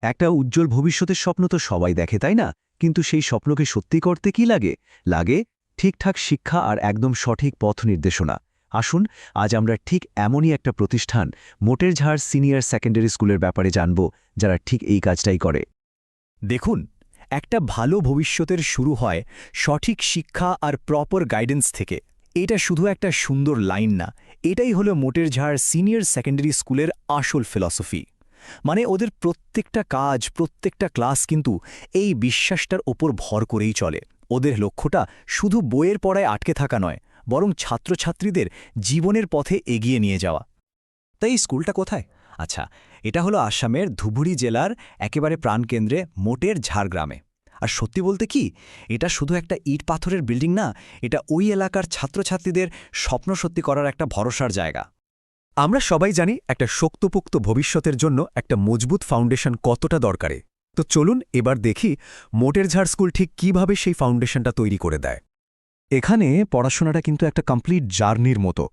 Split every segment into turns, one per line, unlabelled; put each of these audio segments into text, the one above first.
একটা উজ্জ্বল ভবিষ্যতের স্বপ্ন তো সবাই দেখে, তাই না? কিন্তু সেই স্বপ্নকে সত্যি করতে কি লাগে? লাগে ঠিকঠাক শিক্ষা আর একদম সঠিক পথ নির্দেশনা। আসুন আজ আমরা ঠিক এমনই একটা প্রতিষ্ঠান মোটেরঝাড় সিনিয়র সেকেন্ডারি স্কুলের ব্যাপারে জানব, যারা ঠিক এই কাজটাই করে।
দেখুন, একটা ভালো ভবিষ্যতের শুরু হয় সঠিক শিক্ষা আর প্রপার গাইডেন্স থেকে। এটা শুধু একটা সুন্দর লাইন না, এটাই হলো মোটেরঝাড় সিনিয়র সেকেন্ডারি স্কুলের আসল ফিলসফি। মানে ওদের প্রত্যেকটা কাজ, প্রত্যেকটা ক্লাস কিন্তু এই বিশ্বাসটার ওপর ভর করেই চলে। ওদের লক্ষ্যটা শুধু বইয়ের পড়ায় আটকে থাকা নয়, বরং ছাত্রছাত্রীদের জীবনের পথে এগিয়ে নিয়ে যাওয়া। তাই এই স্কুলটা কোথায়? আচ্ছা, এটা হলো আসামের ধুবুরী জেলার একেবারে প্রাণকেন্দ্রে মোটেরঝাড় গ্রামে। আর সত্যি বলতে কি, এটা শুধু একটা ইট পাথরের বিল্ডিং না, এটা ওই এলাকার ছাত্রছাত্রীদের স্বপ্ন সত্যি করার একটা ভরসার জায়গা। আমরা সবাই জানি একটা শক্তপোক্ত ভবিষ্যতের জন্য একটা মজবুত ফাউন্ডেশন কতটা দরকারে। তো চলুন এবার দেখি মোটেরঝাড় স্কুল ঠিক কিভাবে সেই ফাউন্ডেশনটা তৈরি করে দেয়। এখানে পড়াশোনাটা কিন্তু একটা কমপ্লিট জার্নির মতো,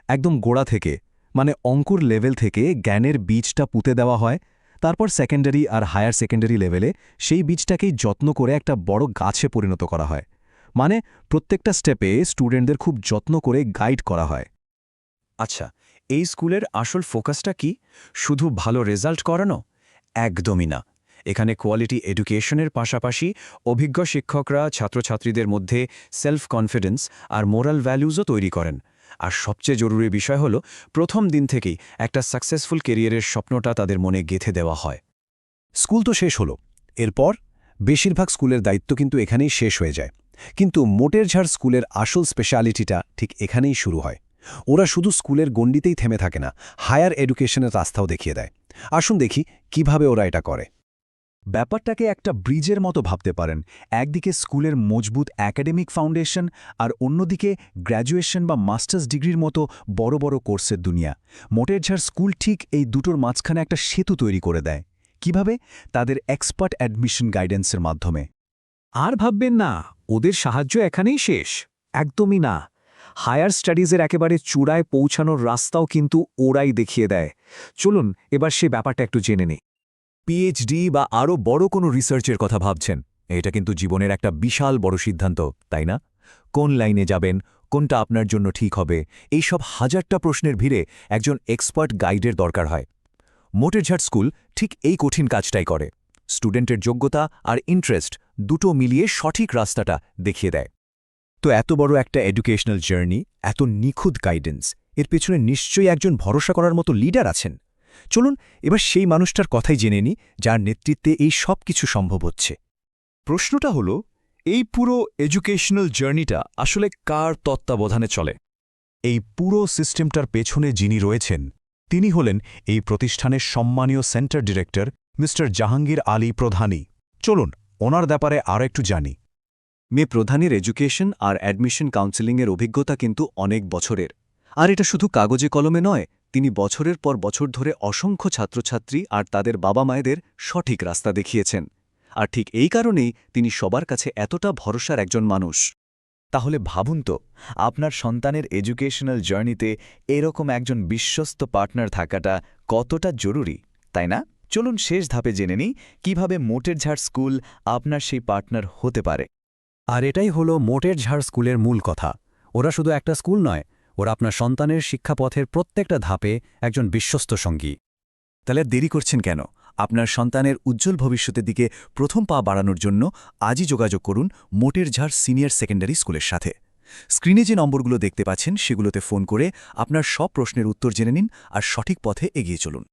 একদম গোড়া থেকে, মানে অঙ্কুর লেভেল থেকে জ্ঞানের বীজটা পুঁতে দেওয়া হয়। তারপর সেকেন্ডারি আর হায়ার সেকেন্ডারি লেভেলে সেই বীজটাকেই যত্ন করে একটা বড় গাছে পরিণত করা হয়। মানে প্রত্যেকটা স্টেপে স্টুডেন্টদের খুব যত্ন করে গাইড করা হয়। আচ্ছা, এই স্কুলের আসল ফোকাসটা কি? শুধু ভালো রেজাল্ট করানো? একদমই না। এখানে কোয়ালিটি এডুকেশনের পাশাপাশি অভিজ্ঞ শিক্ষকরা ছাত্রছাত্রীদের মধ্যে সেলফ কনফিডেন্স আর মোরাল ভ্যালুজও তৈরি করেন। আর সবচেয়ে জরুরি বিষয় হল, প্রথম দিন থেকেই একটা সাকসেসফুল কেরিয়ারের স্বপ্নটা তাদের মনে গেঁথে দেওয়া হয়। স্কুল তো শেষ হলো, এরপর বেশিরভাগ স্কুলের দায়িত্ব কিন্তু এখানেই শেষ হয়ে যায়। কিন্তু মোটেরঝাড় স্কুলের আসল স্পেশালিটিটা ঠিক এখানেই শুরু হয়। ওরা শুধু স্কুলের গণ্ডিতেই থেমে থাকে না, হায়ার এডুকেশনের রাস্তাও দেখিয়ে দেয়। আসুন দেখি কিভাবে ওরা এটা করে। ব্যাপারটাকে একটা ব্রিজের মতো ভাবতে পারেন। একদিকে স্কুলের মজবুত একাডেমিক ফাউন্ডেশন, আর অন্যদিকে গ্র্যাজুয়েশন বা মাস্টার্স ডিগ্রির মতো বড় বড় কোর্সের দুনিয়া। মোটেরঝাড় স্কুল ঠিক এই দুটোর মাঝখানে একটা সেতু তৈরি করে দেয়। কিভাবে? তাদের এক্সপার্ট অ্যাডমিশন গাইডেন্সের মাধ্যমে। আর ভাববেন না ওদের সাহায্য এখানেই শেষ, একদমই না। হায়ার স্টাডিজের একেবারে চূড়ায় পৌঁছানোর রাস্তাও কিন্তু ওরাই দেখিয়ে দেয়। চলুন এবার সে ব্যাপারটা একটু জেনে নিই। পিএইচডি বা আরও বড় কোনো রিসার্চের কথা ভাবছেন? এটা কিন্তু জীবনের একটা বিশাল বড় সিদ্ধান্ত, তাই না? কোন লাইনে যাবেন, কোনটা আপনার জন্য ঠিক হবে, এইসব হাজারটা প্রশ্নের ভিড়ে একজন এক্সপার্ট গাইডের দরকার হয়। মোটেরঝাড় স্কুল ঠিক এই কঠিন কাজটাই করে। স্টুডেন্টের যোগ্যতা আর ইন্টারেস্ট দুটো মিলিয়ে সঠিক রাস্তাটা দেখিয়ে দেয়। তো এত বড় একটা এডুকেশনাল জার্নি, এত নিখুঁত গাইডেন্স, এর পেছনে নিশ্চয়ই একজন ভরসা করার মতো লিডার আছেন। চলুন এবার সেই মানুষটার কথাই জেনে নিই, যার নেতৃত্বে এই সব কিছু সম্ভব হচ্ছে। প্রশ্নটা হলো, এই পুরো এডুকেশনাল জার্নিটা আসলে কার তত্ত্বাবধানে চলে? এই পুরো সিস্টেমটার পেছনে যিনি রয়েছেন, তিনি হলেন এই প্রতিষ্ঠানের সম্মানীয় centre director mister Jahangir Ali Pradhani. চলুন ওনার ব্যাপারে আরও একটু জানি। প্রধানীর এডুকেশন আর অ্যাডমিশন কাউন্সেলিংয়ের অভিজ্ঞতা কিন্তু অনেক বছরের। আর এটা শুধু কাগজে কলমে নয়, তিনি বছরের পর বছর ধরে অসংখ্য ছাত্রছাত্রী আর তাদের বাবা মায়েদের সঠিক রাস্তা দেখিয়েছেন। আর ঠিক এই কারণেই তিনি সবার কাছে এতটা ভরসার একজন মানুষ। তাহলে ভাবুন তো, আপনার সন্তানের এডুকেশনাল জার্নিতে এরকম একজন বিশ্বস্ত পার্টনার থাকাটা কতটা জরুরি, তাই না? চলুন শেষ ধাপে জেনে নিই কীভাবে মোটেরঝাড় স্কুল আপনার সেই পার্টনার হতে পারে। আর এটাই হলো মোটেরঝাড় স্কুলের মূল কথা। ওরা শুধু একটা স্কুল নয়, ওরা আপনার সন্তানের শিক্ষাপথের প্রত্যেকটা ধাপে একজন বিশ্বস্ত সঙ্গী। তাহলে দেরি করছেন কেন? আপনার সন্তানের উজ্জ্বল ভবিষ্যতের দিকে প্রথম পা বাড়ানোর জন্য আজই যোগাযোগ করুন মোটেরঝাড় সিনিয়র সেকেন্ডারি স্কুলের সাথে। স্ক্রিনে যে নম্বরগুলো দেখতে পাচ্ছেন সেগুলোতে ফোন করে আপনার সব প্রশ্নের উত্তর জেনে নিন আর সঠিক পথে এগিয়ে চলুন।